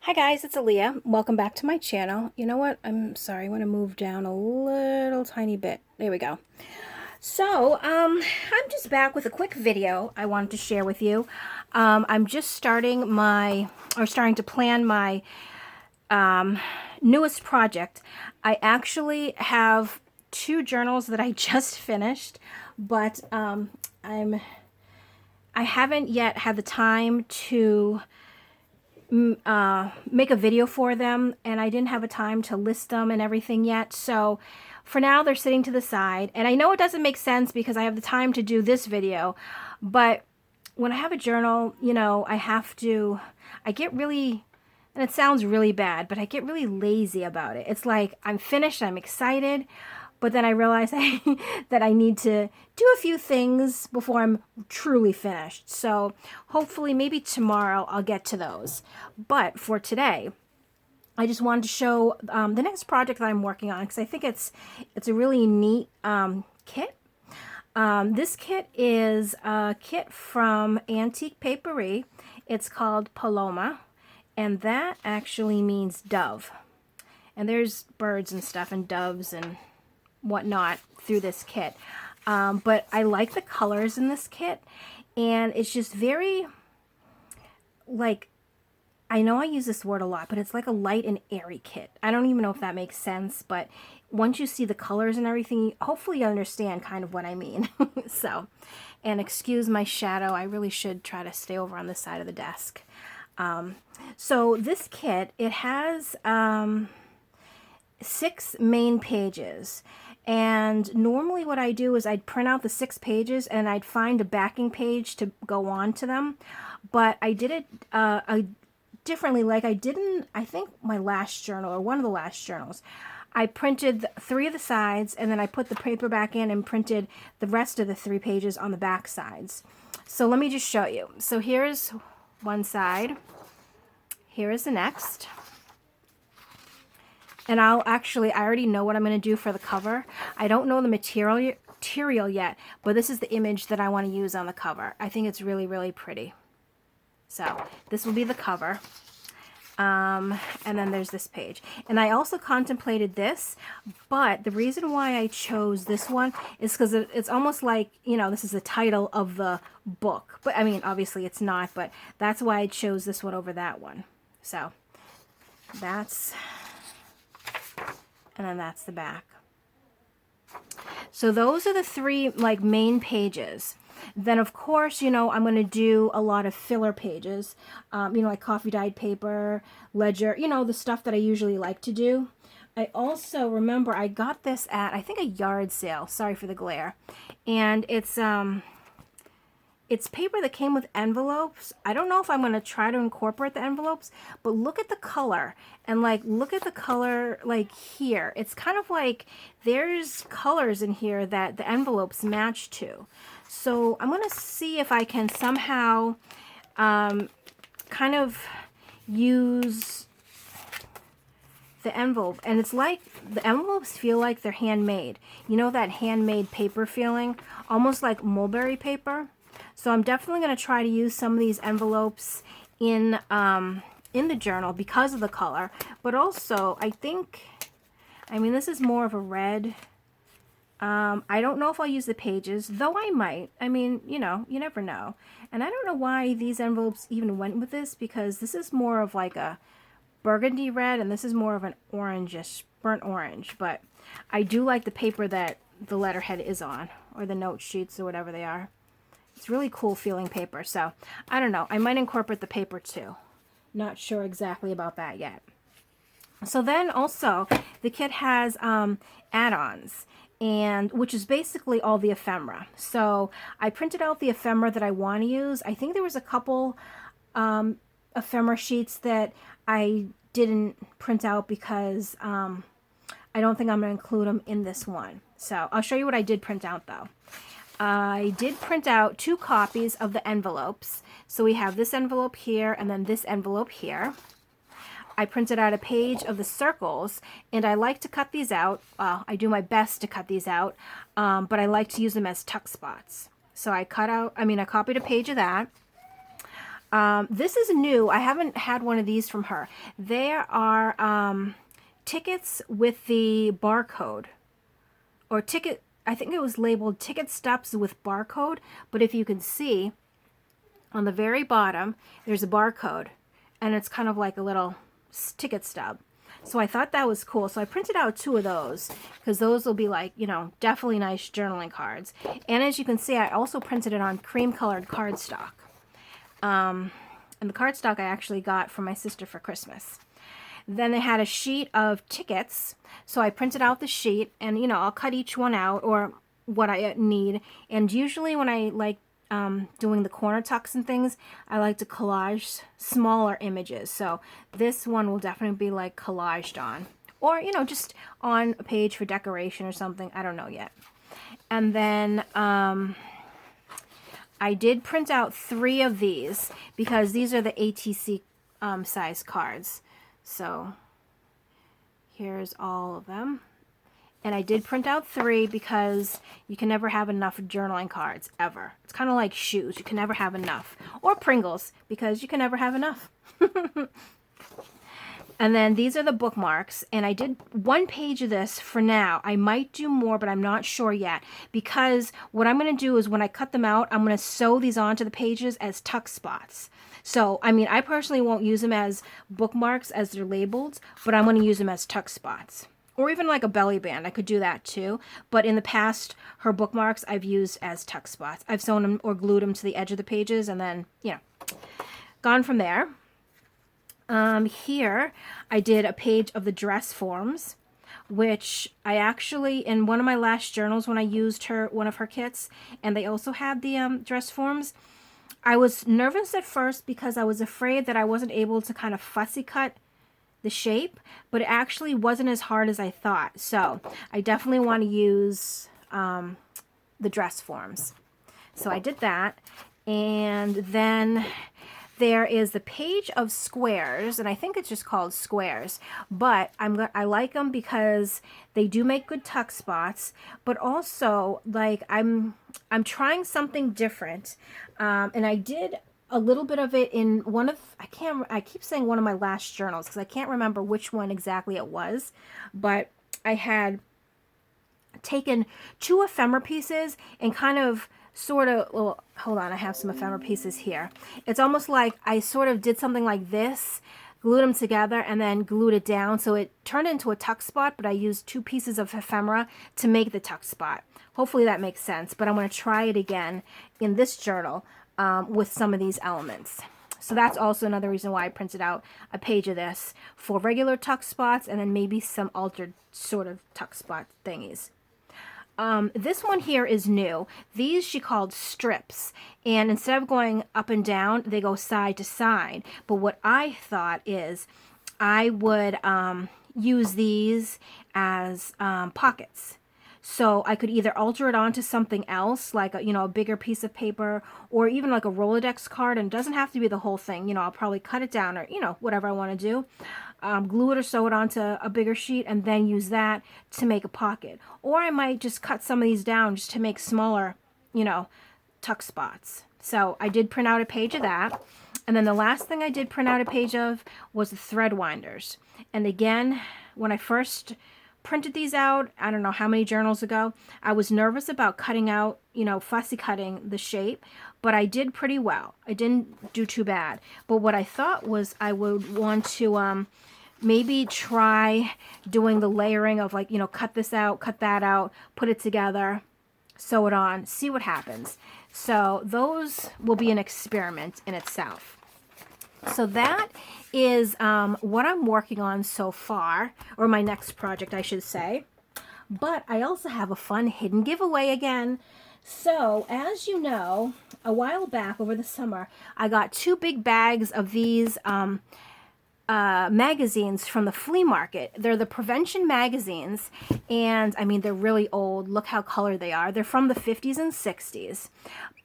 Hi guys, it's Aaliyah. Welcome back to my channel. You know what? I'm sorry, I want to move down a little tiny bit. There we go. I'm just back with a quick video I wanted to share with you. I'm just starting to plan my newest project. I actually have two journals that I just finished, but I haven't yet had the time to make a video for them, and I didn't have a time to list them and everything yet. So for now, they're sitting to the side. And I know it doesn't make sense because I have the time to do this video, but when I have a journal, I get really, and it sounds really bad, but I get really lazy about it. It's like I'm finished, I'm excited, but then I realize that I need to do a few things before I'm truly finished. So hopefully maybe tomorrow I'll get to those. But for today, I just wanted to show the next project that I'm working on because I think it's a really neat kit. This kit is a kit from Antique Papery. It's called Paloma, and that actually means dove. And there's birds and stuff and doves and whatnot through this kit. But I like the colors in this kit, and it's just very, like, I know I use this word a lot, but it's like a light and airy kit. I don't even know if that makes sense, but once you see the colors and everything, hopefully you understand kind of what I mean. And excuse my shadow, I really should try to stay over on this side of the desk. So this kit, it has 6 main pages. And normally what I do is I'd print out the 6 pages and I'd find a backing page to go on to them. But I did it differently, like I did in, I think, my last journal, or one of the last journals. I printed 3 of the sides, and then I put the paper back in and printed the rest of the 3 pages on the back sides. So let me just show you. So here's one side. Here is the next. And I already know what I'm going to do for the cover. I don't know the material yet, but this is the image that I want to use on the cover. I think it's really, really pretty. So this will be the cover. And then there's this page. And I also contemplated this, but the reason why I chose this one is because it's almost like, this is the title of the book. But I mean, obviously it's not, but that's why I chose this one over that one. So that's... and then that's the back. So those are the 3 main pages. Then of course, I'm going to do a lot of filler pages, like coffee dyed paper, ledger, the stuff that I usually like to do. I also remember I got this at, I think, a yard sale. Sorry for the glare. And it's paper that came with envelopes. I don't know if I'm going to try to incorporate the envelopes, but look at the color. And look at the color here. It's kind of like there's colors in here that the envelopes match to. So I'm going to see if I can somehow kind of use the envelope. And it's like the envelopes feel like they're handmade. You know that handmade paper feeling? Almost like mulberry paper. So I'm definitely going to try to use some of these envelopes in the journal because of the color. But also, I think, this is more of a red. I don't know if I'll use the pages, though I might. You never know. And I don't know why these envelopes even went with this, because this is more of like a burgundy red, and this is more of an orangish, burnt orange. But I do like the paper that the letterhead is on, or the note sheets, or whatever they are. It's really cool feeling paper. So I don't know. I might incorporate the paper too. Not sure exactly about that yet. So then also the kit has add-ons, and which is basically all the ephemera. So I printed out the ephemera that I want to use. I think there was a couple ephemera sheets that I didn't print out because I don't think I'm going to include them in this one. So I'll show you what I did print out though. I did print out 2 copies of the envelopes. So we have this envelope here and then this envelope here. I printed out a page of the circles, and I like to cut these out. Well, I do my best to cut these out, but I like to use them as tuck spots. So I copied a page of that. This is new. I haven't had one of these from her. There are tickets with the barcode, or ticket, I think it was labeled ticket stubs with barcode, but if you can see on the very bottom, there's a barcode, and it's kind of like a little ticket stub. So I thought that was cool. So I printed out 2 of those because those will be like, you know, definitely nice journaling cards. And as you can see, I also printed it on cream colored cardstock. And the cardstock I actually got from my sister for Christmas. Then they had a sheet of tickets. So I printed out the sheet, and, you know, I'll cut each one out or what I need. And usually when I like doing the corner tucks and things, I like to collage smaller images. So this one will definitely be like collaged on, or, you know, just on a page for decoration or something. I don't know yet. And then I did print out 3 of these because these are the ATC size cards. So here's all of them. And I did print out 3 because you can never have enough journaling cards, ever. It's kind of like shoes. You can never have enough. Or Pringles, because you can never have enough. And then these are the bookmarks. And I did 1 page of this for now. I might do more, but I'm not sure yet. Because what I'm going to do is when I cut them out, I'm going to sew these onto the pages as tuck spots. So, I mean, I personally won't use them as bookmarks as they're labeled, but I'm going to use them as tuck spots. Or even like a belly band. I could do that too. But in the past, her bookmarks I've used as tuck spots. I've sewn them or glued them to the edge of the pages and then, you know, gone from there. Here, I did a page of the dress forms, which I actually, in one of my last journals when I used one of her kits, and they also had the dress forms, I was nervous at first because I was afraid that I wasn't able to kind of fussy cut the shape, but it actually wasn't as hard as I thought. So I definitely want to use the dress forms. So I did that. And then there is the page of squares, and I think it's just called squares, but I like them because they do make good tuck spots, but also like I'm trying something different. And I did a little bit of it in one of, I keep saying one of my last journals because I can't remember which one exactly it was, but I had taken 2 ephemera pieces and kind of sort of, well, hold on, I have some ephemera pieces here. It's almost like I sort of did something like this, glued them together and then glued it down. So it turned into a tuck spot, but I used 2 pieces of ephemera to make the tuck spot. Hopefully that makes sense, but I'm going to try it again in this journal with some of these elements. So that's also another reason why I printed out a page of this for regular tuck spots and then maybe some altered sort of tuck spot thingies. This one here is new. These she called strips, and instead of going up and down, they go side to side. But what I thought is I would use these as pockets. So I could either alter it onto something else, like a bigger piece of paper, or even like a Rolodex card, and it doesn't have to be the whole thing. I'll probably cut it down or, whatever I want to do. Glue it or sew it onto a bigger sheet and then use that to make a pocket. Or I might just cut some of these down just to make smaller, tuck spots. So I did print out a page of that. And then the last thing I did print out a page of was the thread winders. And again, when I first printed these out, I don't know how many journals ago, I was nervous about cutting out, fussy cutting the shape, but I did pretty well. I didn't do too bad. But what I thought was I would want to maybe try doing the layering of cut this out, cut that out, put it together, sew it on, see what happens. So those will be an experiment in itself. So that is what I'm working on so far, or my next project, I should say. But I also have a fun hidden giveaway again. So, as you know, a while back over the summer, I got 2 big bags of these magazines from the flea market. They're the prevention magazines, and I mean, they're really old. Look how colored they are. They're from the 50s and 60s.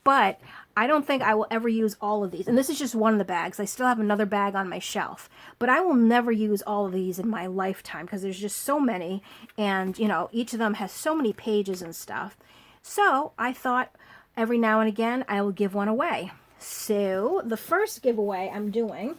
But I don't think I will ever use all of these. And this is just one of the bags. I still have another bag on my shelf. But I will never use all of these in my lifetime because there's just so many. And, each of them has so many pages and stuff. So I thought every now and again I will give one away. So the first giveaway I'm doing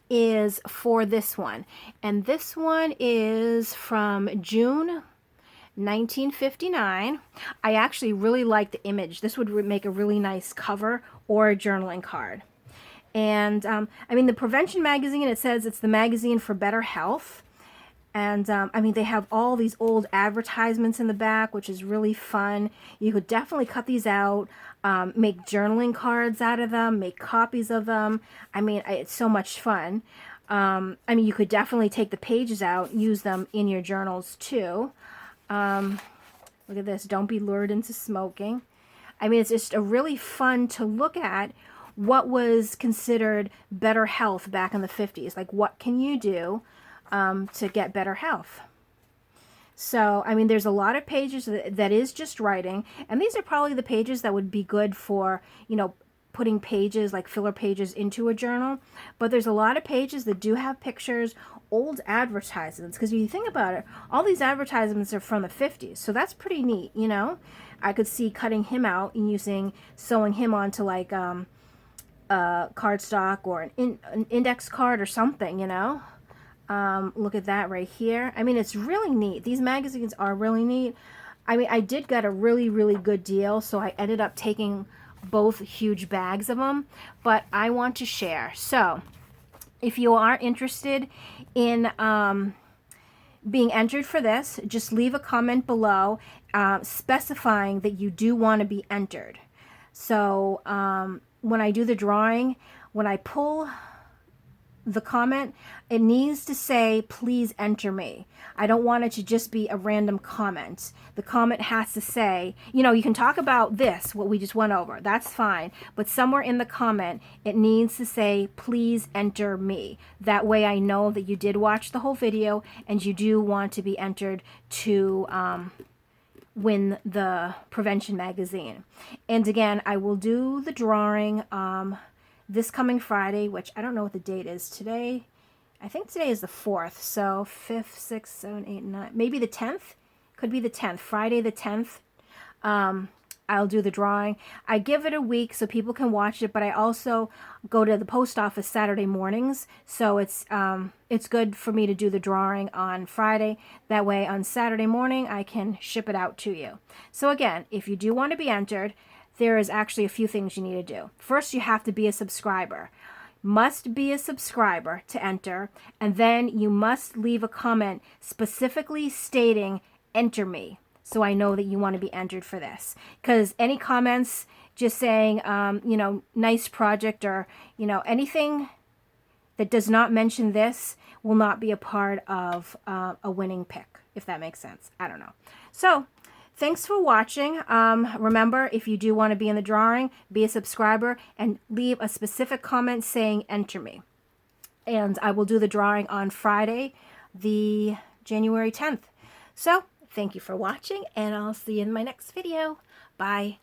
is for this one. And this one is from June 1959. I actually really like the image. This would make a really nice cover or a journaling card. And I mean, the Prevention magazine, it says it's the magazine for better health. And I mean, they have all these old advertisements in the back, which is really fun. You could definitely cut these out, make journaling cards out of them, make copies of them. I mean, it's so much fun. I mean, you could definitely take the pages out, use them in your journals too. Look at this. Don't be lured into smoking. I mean, it's just a really fun to look at what was considered better health back in the 50s. Like, what can you do to get better health? So, I mean, there's a lot of pages that is just writing, and these are probably the pages that would be good for, you know, putting pages, like filler pages, into a journal. But there's a lot of pages that do have pictures, old advertisements, because if you think about it, all these advertisements are from the 50s, so that's pretty neat, you know. I could see cutting him out and sewing him onto like cardstock or an index card or something, you know. Look at that right here. I mean, it's really neat. These magazines are really neat. I mean, I did get a really, really good deal, so I ended up taking both huge bags of them, but I want to share. So if you are interested in being entered for this, just leave a comment below specifying that you do want to be entered. So when I do the drawing, when I pull the comment, it needs to say, please enter me. I don't want it to just be a random comment. The comment has to say, you know, you can talk about this, what we just went over, that's fine, but somewhere in the comment, it needs to say, please enter me. That way I know that you did watch the whole video and you do want to be entered to win the Prevention magazine. And again, I will do the drawing this coming Friday, which I don't know what the date is today. I think today is the 4th, so 5th, 6th, 7th, 8th, 9th, maybe the 10th? Could be the 10th, Friday the 10th. I'll do the drawing. I give it a week so people can watch it, but I also go to the post office Saturday mornings, so it's good for me to do the drawing on Friday. That way on Saturday morning I can ship it out to you. So again, if you do want to be entered, there is actually a few things you need to do. First, you have to be a subscriber. Must be a subscriber to enter, and then you must leave a comment specifically stating, enter me, so I know that you want to be entered for this. Because any comments just saying, you know, nice project, or, you know, anything that does not mention this will not be a part of a winning pick, if that makes sense. I don't know. So thanks for watching. Remember, if you do want to be in the drawing, be a subscriber and leave a specific comment saying enter me. And I will do the drawing on Friday, the January 10th. So thank you for watching, and I'll see you in my next video. Bye.